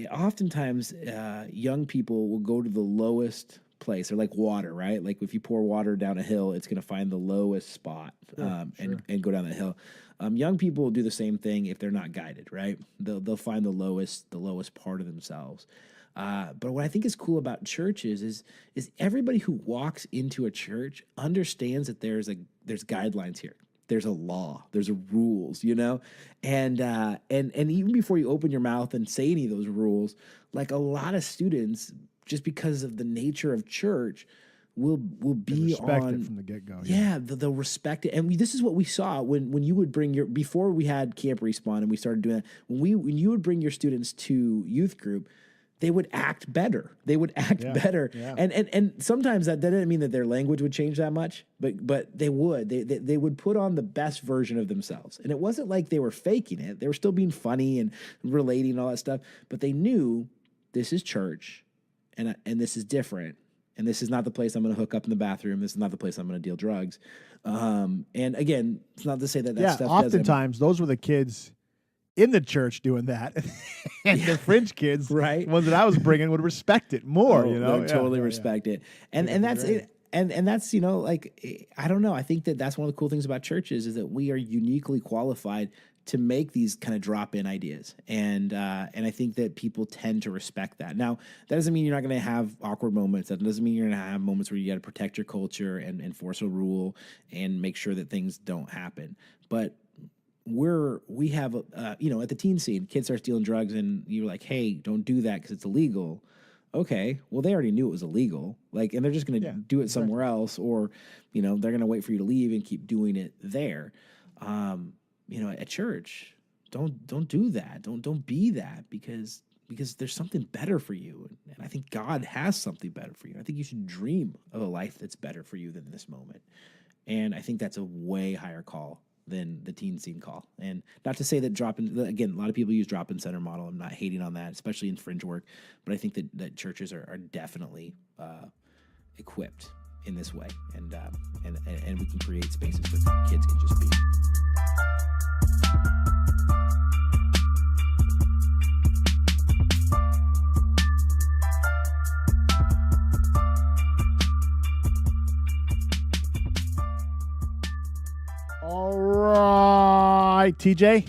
S1: Oftentimes, young people will go to the lowest place. They're like water, right? Like if you pour water down a hill, it's going to find the lowest spot and go down the hill. Young people will do the same thing if they're not guided, right? They'll find the lowest part of themselves. But what I think is cool about churches is everybody who walks into a church understands that there's guidelines here. There's a law, there's rules, and even before you open your mouth and say any of those rules, like a lot of students, just because of the nature of church, will be
S2: respect
S1: on
S2: it from the get-go.
S1: Yeah, they'll respect it. And this is what we saw when you would bring before we had Camp Respawn and we started doing that, when you would bring your students to youth group, they would act better. They would act better. Yeah. And sometimes that didn't mean that their language would change that much, but they would. They would put on the best version of themselves. And it wasn't like they were faking it. They were still being funny and relating and all that stuff, but they knew this is church and this is different. And this is not the place I'm going to hook up in the bathroom. This is not the place I'm going to deal drugs. And again, it's not to say that stuff
S2: oftentimes those were the kids in the church doing that, and the fringe kids, right, ones that I was bringing, would respect it more.
S1: Totally respect it, and that's it. And that's like, I don't know. I think that's one of the cool things about churches is that we are uniquely qualified to make these kind of drop-in ideas, and I think that people tend to respect that. Now, that doesn't mean you're not going to have awkward moments. That doesn't mean you're going to have moments where you got to protect your culture and enforce a rule and make sure that things don't happen. But we have at the teen scene, kids start stealing drugs, and you're like, hey, don't do that because it's illegal. Okay, well, they already knew it was illegal, and they're just going to do it somewhere else, or they're going to wait for you to leave and keep doing it there. At church, don't do that. Don't be that because there's something better for you, and I think God has something better for you. I think you should dream of a life that's better for you than this moment, and I think that's a way higher call than the teen scene call. And not to say that again, a lot of people use drop-in center model. I'm not hating on that, especially in fringe work, but I think that churches are definitely equipped in this way, and we can create spaces where kids can just be.
S2: All right, TJ,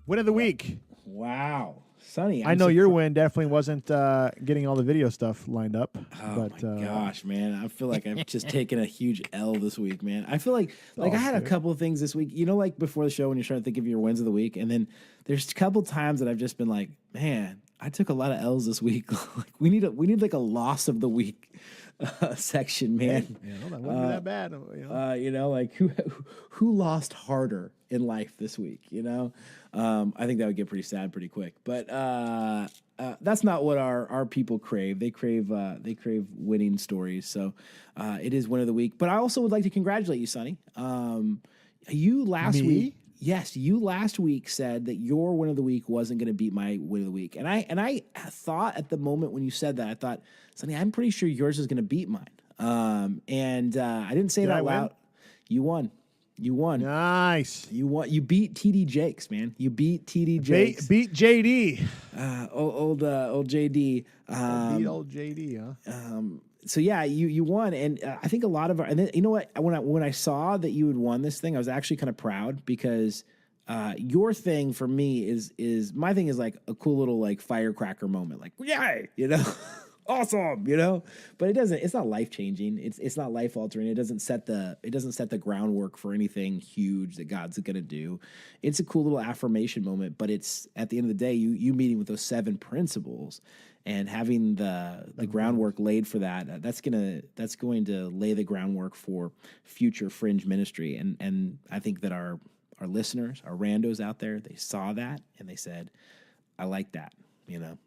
S2: win of the week.
S1: Wow. Sonny,
S2: I know your win definitely wasn't getting all the video stuff lined up.
S1: Oh, my gosh, man. I feel like I've just taken a huge L this week, man. I feel like I had a couple of things this week. Before the show when you're trying to think of your wins of the week, and then there's a couple times that I've just been like, man, I took a lot of L's this week. we need like a loss of the week section, man.
S2: That wouldn't be that bad.
S1: Who lost harder in life this week? I think that would get pretty sad pretty quick. But that's not what our people crave. They crave winning stories. So it is win of the week. But I also would like to congratulate you, Sonny. You last week. Yes, you last week said that your win of the week wasn't going to beat my win of the week. And I thought at the moment when you said that, I thought, Sonny, I'm pretty sure yours is going to beat mine. I didn't say it out loud. You won.
S2: Nice.
S1: You won. You beat TD Jakes, man. You beat TD Jakes.
S2: Beat JD.
S1: Old JD.
S2: Beat old JD, huh?
S1: So yeah, you won, and I think a lot of and then, you know what? When I saw that you had won this thing, I was actually kind of proud because your thing for me is my thing is like a cool little like firecracker moment, like yay, awesome, But it's not life changing. It's not life altering. It doesn't set the groundwork for anything huge that God's gonna do. It's a cool little affirmation moment, but it's at the end of the day, you meeting with those 7 principles. And having the groundwork laid for that's going to lay the groundwork for future fringe ministry. And I think that our listeners, our randos out there, they saw that and they said, I like that,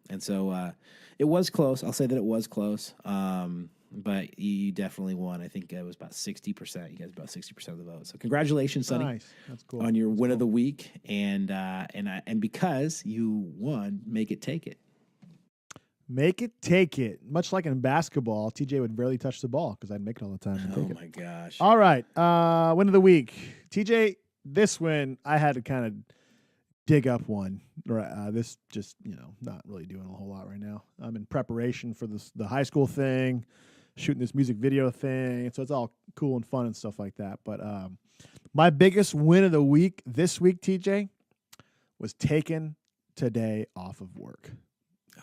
S1: And so it was close. I'll say that it was close. But you definitely won. I think it was about 60%. You guys about 60% of the vote. So congratulations, Sonny.
S2: Nice. That's cool.
S1: On your win of the week. And because you won, make it take it.
S2: Make it, take it. Much like in basketball, TJ would barely touch the ball because I'd make it all the time. And
S1: Oh
S2: take
S1: my gosh.
S2: All right. Win of the week. TJ, this win, I had to kind of dig up one. This just, not really doing a whole lot right now. I'm in preparation for the high school thing, shooting this music video thing. So it's all cool and fun and stuff like that. But my biggest win of the week this week, TJ, was taking today off of work.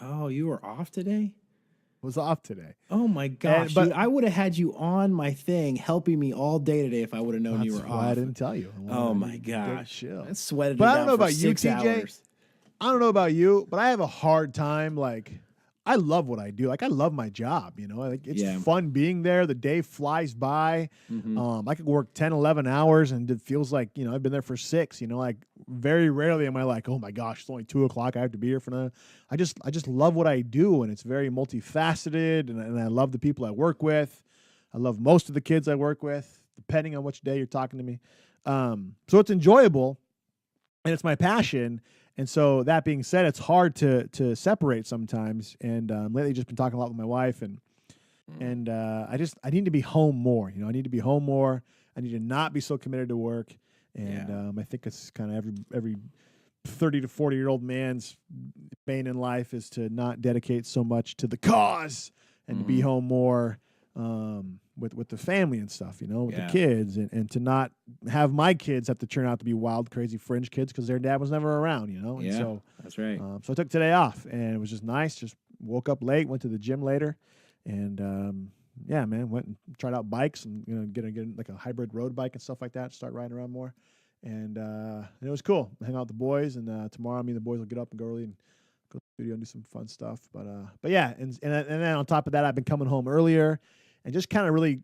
S1: Oh, you were off today?
S2: Was off today.
S1: Oh my gosh.
S2: But
S1: dude, I would have had you on my thing helping me all day today if I would have known you were
S2: that's why
S1: off.
S2: I didn't tell you.
S1: Oh my gosh.
S2: Chill.
S1: I sweated
S2: But
S1: it
S2: I
S1: down
S2: don't know
S1: for
S2: about you,
S1: 6
S2: TJ.
S1: hours.
S2: I don't know about you, but I have a hard time. Like, I love what I do. Like, I love my job, Like, it's fun being there. The day flies by.
S1: Mm-hmm.
S2: I could work 10, 11 hours, and it feels like, I've been there for 6, Like, very rarely am I like, oh, my gosh, it's only 2 o'clock. I have to be here for now. I just love what I do, and it's very multifaceted, and I love the people I work with. I love most of the kids I work with, depending on which day you're talking to me. So it's enjoyable, and it's my passion. And so that being said, it's hard to separate sometimes. And lately, just been talking a lot with my wife, and I need to be home more. I need to be home more. I need to not be so committed to work. And I think it's kind of every 30 to 40-year-old man's bane in life is to not dedicate so much to the cause and to be home more with the family and stuff, with the kids, and to not have my kids have to turn out to be wild, crazy fringe kids because their dad was never around, And so
S1: that's right.
S2: So I took today off, and it was just nice. Just woke up late, went to the gym later, and man, went and tried out bikes and get like a hybrid road bike and stuff like that. Start riding around more, and it was cool. Hang out with the boys, and tomorrow, the boys will get up and go early and go to the studio and do some fun stuff. But yeah, and then on top of that, I've been coming home earlier. And just kind of really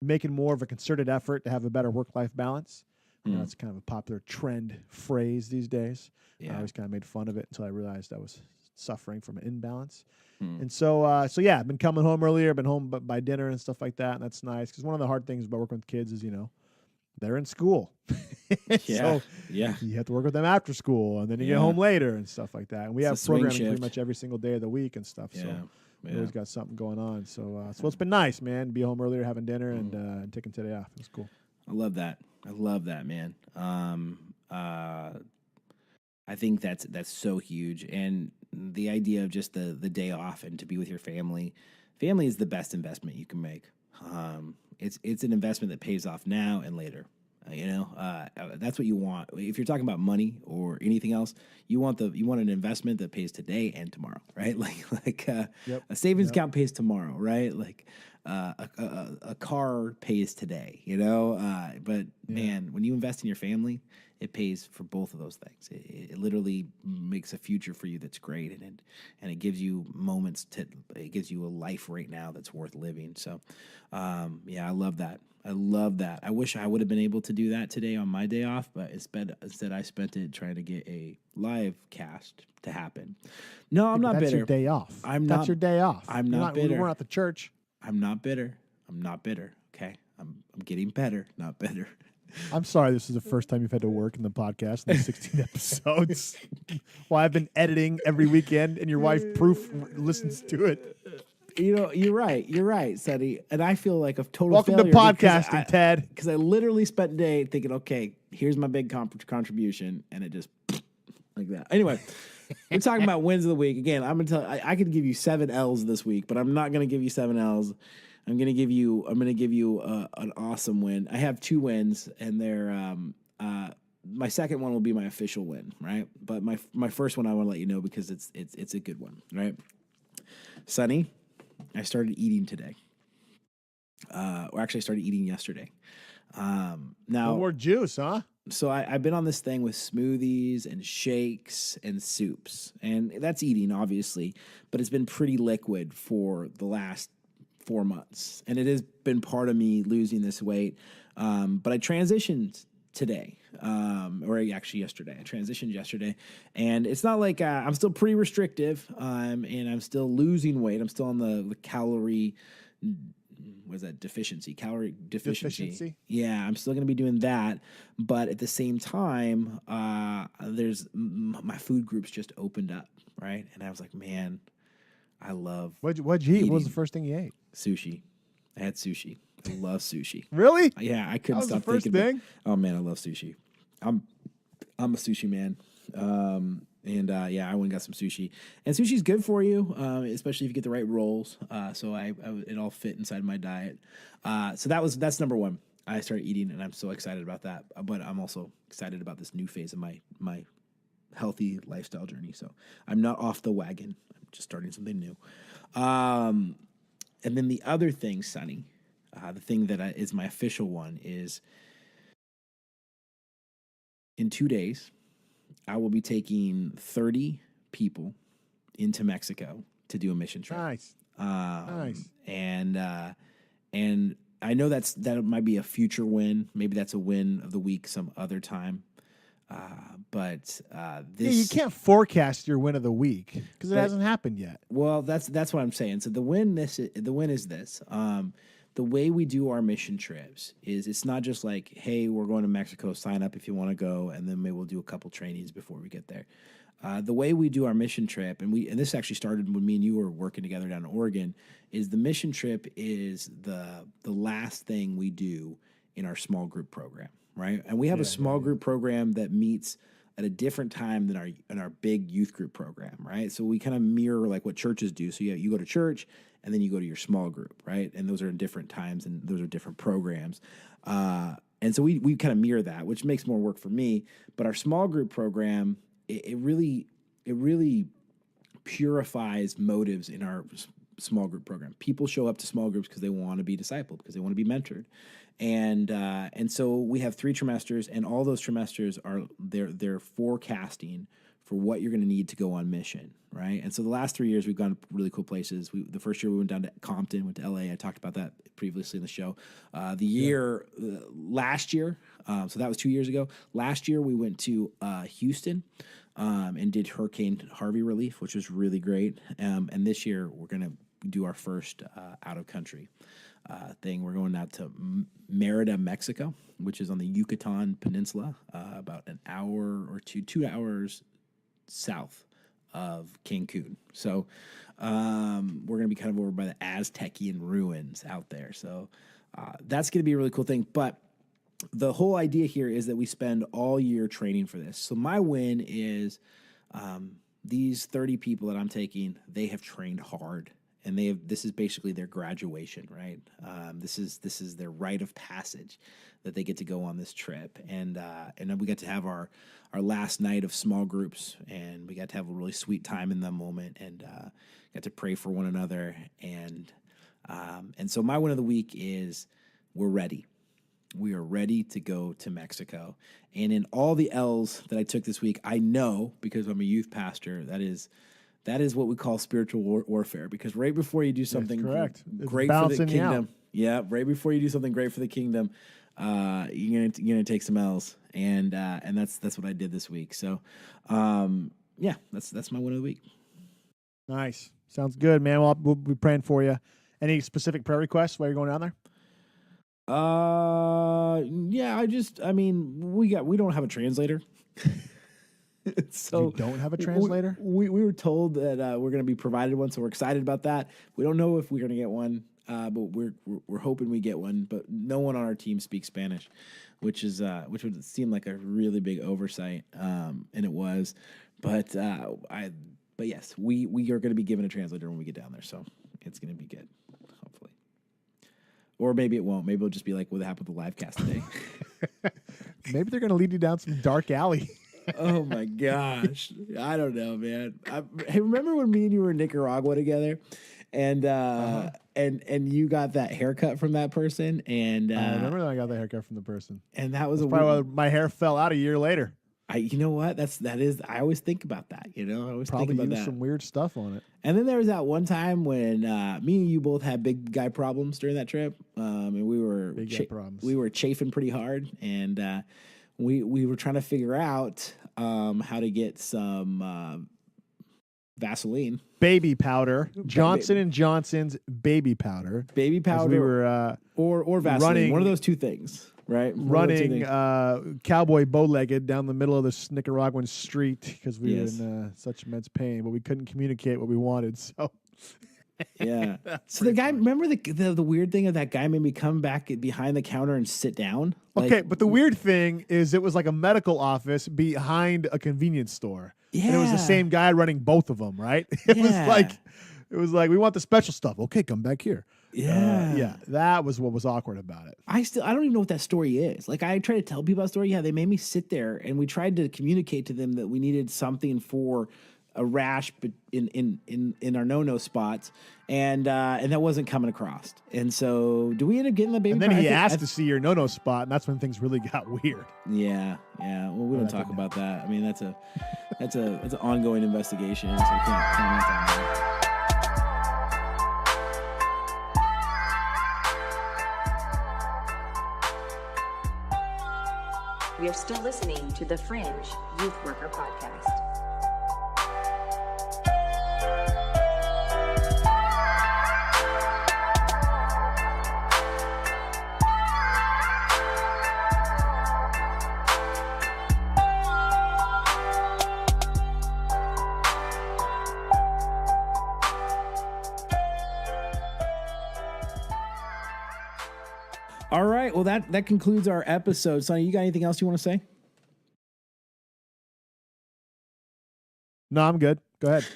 S2: making more of a concerted effort to have a better work-life balance. That's kind of a popular trend phrase these days. I always kind of made fun of it until I realized I was suffering from an imbalance. And so I've been coming home earlier, been home by dinner and stuff like that, and that's nice. Because one of the hard things about working with kids is, they're in school. So you have to work with them after school, and then you get home later and stuff like that. And we have programming pretty much every single day of the week and stuff. So. We always got something going on. So it's been nice, man, be home earlier, having dinner, and taking today off. It was cool.
S1: I love that, man. I think that's so huge. And the idea of just the day off and to be with your family is the best investment you can make. It's an investment that pays off now and later. That's what you want. If you're talking about money or anything else, you want an investment that pays today and tomorrow, right? A savings account pays tomorrow, right? Like a car pays today, But man, when you invest in your family, it pays for both of those things. It literally makes a future for you that's great, and it gives you it gives you a life right now that's worth living. So, I love that. I wish I would have been able to do that today on my day off, but instead I spent it trying to get a live cast to happen. No, I'm not bitter.
S2: That's your day off. That's your day off.
S1: I'm not bitter.
S2: We're at the church.
S1: I'm not bitter. Okay, I'm getting better, not bitter.
S2: I'm sorry this is the first time you've had to work in the podcast in the 16 episodes. Well, I've been editing every weekend, and your wife proof listens to it.
S1: You're right, Sonny. And I feel like a total
S2: Welcome
S1: failure
S2: to podcasting, Ted.
S1: Because I literally spent the day thinking, okay, here's my big contribution, and it just like that. Anyway, we're talking about wins of the week. Again, I'm gonna tell. I could give you 7 L's this week, but I'm not gonna give you 7 L's. I'm gonna give you an awesome win. I have 2 wins, and they're my second one will be my official win, right? But my first one I want to let you know because it's a good one, right? Sonny, I started eating today. Or actually I started eating yesterday. Now
S2: No more juice, huh?
S1: So I've been on this thing with smoothies and shakes and soups, and that's eating obviously, but it's been pretty liquid for the last 4 months, and it has been part of me losing this weight. But I transitioned today, or actually yesterday. I transitioned yesterday, and it's not like I'm still pretty restrictive, and I'm still losing weight. I'm still on the calorie. What is that? Calorie deficiency. Yeah, I'm still going to be doing that, but at the same time, there's my food groups just opened up, right? And I was like, man, I love
S2: What'd you eat? What was the
S1: eating
S2: first thing you ate?
S1: sushi. I had sushi. I love sushi.
S2: Really?
S1: Yeah, I
S2: That
S1: couldn't
S2: was the
S1: stop
S2: first
S1: thinking
S2: thing?
S1: Oh man, I love sushi. I'm a sushi man. Yeah, I went and got some sushi. And sushi's good for you, especially if you get the right rolls. So it all fit inside my diet. So that's number one. I started eating, and I'm so excited about that. But I'm also excited about this new phase of my healthy lifestyle journey. So I'm not off the wagon. I'm just starting something new. And then the other thing, Sonny, the thing that is my official one is in 2 days, I will be taking 30 people into Mexico to do a mission trip.
S2: Nice. Nice.
S1: And I know that might be a future win. Maybe that's a win of the week some other time. But this
S2: you can't forecast your win of the week because it
S1: But-
S2: hasn't happened yet.
S1: Well, that's what I'm saying. So the win is this. The way we do our mission trips is it's not just like, hey, we're going to Mexico, sign up if you want to go, and then maybe we'll do a couple trainings before we get there. The way we do our mission trip, and this actually started when me and you were working together down in Oregon, is the mission trip is the last thing we do in our small group program, right? And we have a small group program that meets at a different time than our big youth group program, right? So we kind of mirror like what churches do. So you go to church and then you go to your small group, right? And those are in different times and those are different programs. And so we kind of mirror that, which makes more work for me. But our small group program, it really purifies motives in our small group program. People show up to small groups because they want to be discipled, because they want to be mentored. And so we have 3 trimesters, and all those trimesters are they're forecasting for what you're going to need to go on mission, right? And so the last 3 years we've gone to really cool places. The first year we went down to Compton, went to LA. I talked about that previously in the show. Last year, so that was 2 years ago. Last year we went to Houston and did Hurricane Harvey relief, which was really great. And this year we're going to do our first out of country thing. We're going out to Merida, Mexico, which is on the Yucatan Peninsula, about an hour or 2 hours south of Cancun. So we're going to be kind of over by the Aztecian ruins out there. So that's going to be a really cool thing. But the whole idea here is that we spend all year training for this. So my win is these 30 people that I'm taking, they have trained hard. And this is basically their graduation, right? This is their rite of passage that they get to go on this trip. And then we got to have our last night of small groups, and we got to have a really sweet time in that moment, and got to pray for one another. And so my win of the week is we're ready. We are ready to go to Mexico. And in all the L's that I took this week, I know, because I'm a youth pastor, that is what we call spiritual warfare, because right before you do something great for the kingdom, right before you do something great for the kingdom, you're gonna take some L's, and that's what I did this week. So, that's my win of the week.
S2: Nice, sounds good, man. Well, we'll be praying for you. Any specific prayer requests while you're going down there?
S1: We don't have a translator. So
S2: you don't have a translator?
S1: We were told that we're going to be provided one, so we're excited about that. We don't know if we're going to get one, but we're hoping we get one. But no one on our team speaks Spanish, which would seem like a really big oversight, and it was. But yes, we are going to be given a translator when we get down there, so it's going to be good, hopefully. Or maybe it won't. Maybe it'll just be like what happened with the live cast today.
S2: Maybe they're going to lead you down some dark alley.
S1: Oh my gosh. I don't know, man. Hey, remember when me and you were in Nicaragua together and you got that haircut from that person? And
S2: I remember that I got that haircut from the person.
S1: And that was
S2: probably why my hair fell out a year later.
S1: You know what? I always think about that, I always
S2: probably
S1: think about
S2: used
S1: that.
S2: some weird stuff on it.
S1: And then there was that one time when me and you both had big guy problems during that trip. And we were we were chafing pretty hard, and we were trying to figure out how to get some Vaseline,
S2: baby powder, Johnson & Johnson's baby powder.
S1: We
S2: were
S1: or Vaseline, one of those two things. Right,
S2: running cowboy bow-legged down the middle of this Nicaraguan street because we were in such immense pain, but we couldn't communicate what we wanted. So
S1: Yeah. So the guy, remember the weird thing of that guy made me come back behind the counter and sit down?
S2: Okay, but the weird thing is it was like a medical office behind a convenience store.
S1: Yeah.
S2: And it was the same guy running both of them, right? It was like, we want the special stuff. Okay, come back here.
S1: Yeah.
S2: That was what was awkward about it.
S1: I don't even know what that story is. Like, I try to tell people that story. Yeah, they made me sit there, and we tried to communicate to them that we needed something for a rash in our no spots, and that wasn't coming across. And so, do we end up getting the baby?
S2: And then he asked to see your no spot, and that's when things really got weird.
S1: Yeah. Well, we don't talk about that. I mean, that's an ongoing investigation, so we can't comment on that.
S3: We are still listening to the Fringe Youth Worker Podcast.
S1: All right. Well, that concludes our episode. Sonny, you got anything else you want to say?
S2: No, I'm good. Go ahead.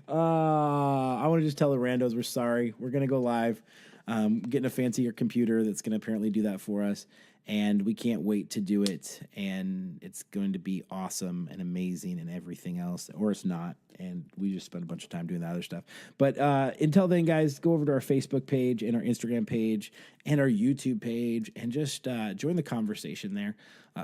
S1: I want to just tell the randos we're sorry. We're going to go live. Getting a fancier computer that's going to apparently do that for us. And we can't wait to do it. And it's going to be awesome and amazing and everything else. Or it's not. And we just spent a bunch of time doing that other stuff. But until then, guys, go over to our Facebook page and our Instagram page and our YouTube page and just join the conversation there.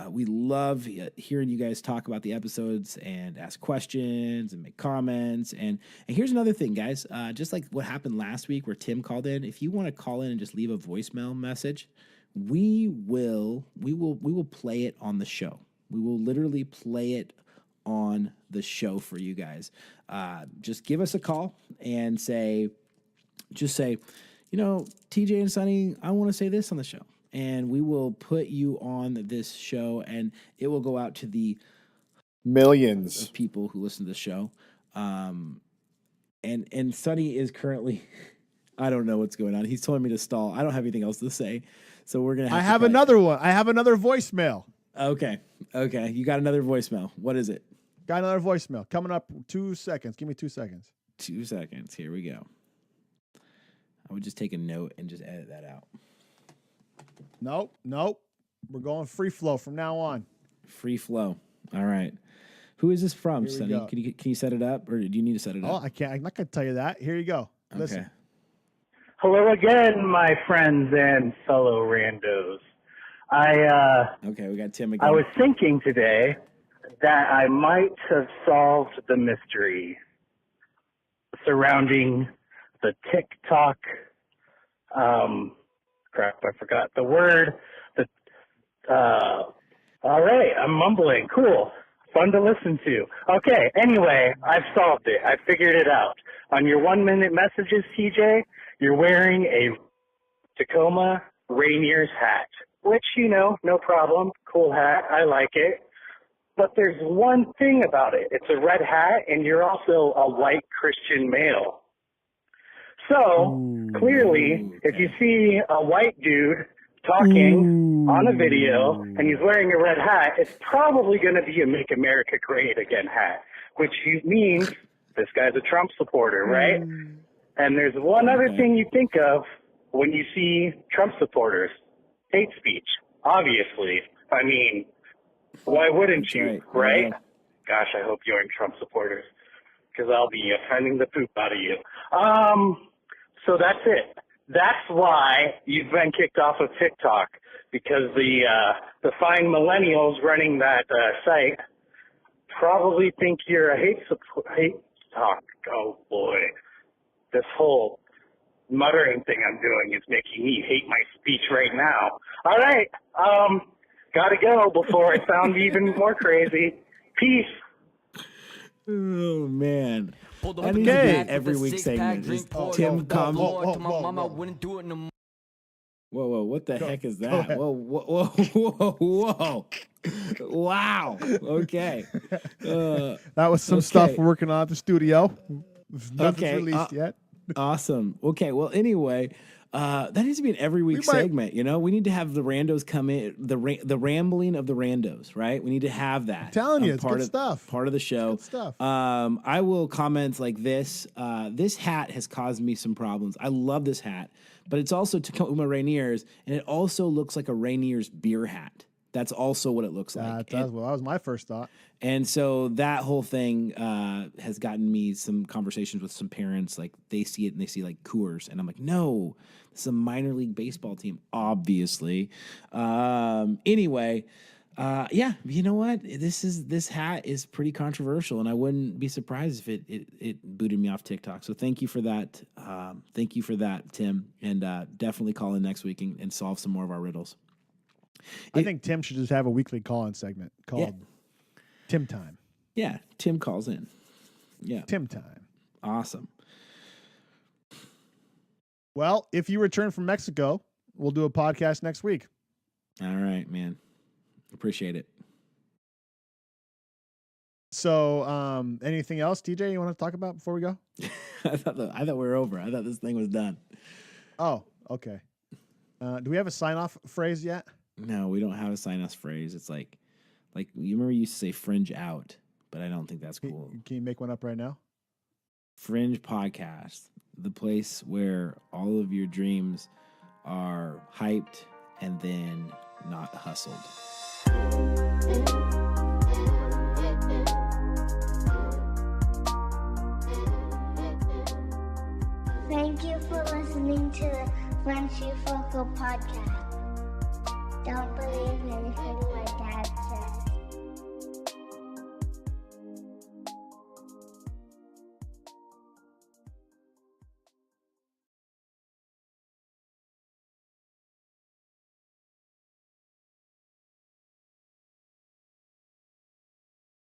S1: We love hearing you guys talk about the episodes and ask questions and make comments. And here's another thing, guys. Just like what happened last week where Tim called in, if you want to call in and just leave a voicemail message, we will play it on the show. We will literally play it on the show for you guys. Just give us a call and say, TJ and Sonny, I want to say this on the show. And we will put you on this show, and it will go out to the
S2: millions
S1: of people who listen to the show. And Sonny is currently, I don't know what's going on. He's telling me to stall. I don't have anything else to say. So we're going to have
S2: another one. I have another voicemail.
S1: Okay. You got another voicemail. What is it?
S2: Got another voicemail. Coming up 2 seconds. Give me 2 seconds.
S1: 2 seconds. Here we go. I would just take a note and just edit that out.
S2: Nope. We're going free flow from now on.
S1: Free flow. All right. Who is this from, Sonny? Can you set it up, or do you need to set it up?
S2: Oh, I can't. I'm not going to tell you that. Here you go. Listen.
S1: Okay.
S4: Hello again, my friends and fellow randos.
S1: Okay, we got Tim again.
S4: I was thinking today that I might have solved the mystery surrounding the TikTok. Crap, I forgot the word. All right, I'm mumbling. Cool. Fun to listen to. Okay, anyway, I've solved it. I figured it out. On your 1-minute messages, TJ, you're wearing a Tacoma Rainier's hat, which, no problem. Cool hat. I like it. But there's one thing about it. It's a red hat, and you're also a white Christian male. So, clearly, if you see a white dude talking on a video and he's wearing a red hat, it's probably going to be a Make America Great Again hat, which means this guy's a Trump supporter, right? And there's one other thing you think of when you see Trump supporters. Hate speech, obviously. I mean, why wouldn't you, right? Yeah. Gosh, I hope you aren't Trump supporters, because I'll be offending the poop out of you. So that's it. That's why you've been kicked off of TikTok, because the fine millennials running that site probably think you're a hate talk. Oh boy, this whole muttering thing I'm doing is making me hate my speech right now. All right, gotta go before I sound even more crazy. Peace.
S1: Oh man.
S2: Okay.
S1: Every week segment. Tim comes. Whoa, what the heck is that? Whoa. Wow. Okay.
S2: That was some stuff working on at the studio. Nothing's released yet.
S1: Awesome. Okay. Well, anyway, that needs to be an every week segment. You know, we need to have the randos come in, the rambling of the randos, right? We need to have that.
S2: I'm telling you, it's good stuff.
S1: Part of the show.
S2: It's good stuff.
S1: I will comment like this. This hat has caused me some problems. I love this hat, but it's also Tacoma Rainier's, and it also looks like a Rainier's beer hat. That's also what it looks like.
S2: Well, that was my first thought.
S1: And so that whole thing has gotten me some conversations with some parents. Like they see it and they see like Coors, and I'm like, no, this is a minor league baseball team, obviously. Anyway, yeah, you know what? This hat is pretty controversial, and I wouldn't be surprised if it booted me off TikTok. So thank you for that. Thank you for that, Tim, and definitely call in next week and solve some more of our riddles.
S2: I think Tim should just have a weekly call-in segment called Tim Time.
S1: Yeah, Tim calls in. Yeah.
S2: Tim Time.
S1: Awesome.
S2: Well, if you return from Mexico, we'll do a podcast next week.
S1: All right, man. Appreciate it.
S2: So, anything else, TJ, you want to talk about before we go?
S1: I thought we were over. I thought this thing was done.
S2: Oh, okay. Do we have a sign-off phrase yet?
S1: No, we don't have a sign-off phrase. It's like you remember you used to say "fringe out," but I don't think that's cool.
S2: Can you make one up right now?
S1: Fringe Podcast, the place where all of your dreams are hyped and then not hustled.
S5: Thank you for listening to the Fringe Youth Worker Podcast. Don't believe anything my dad says.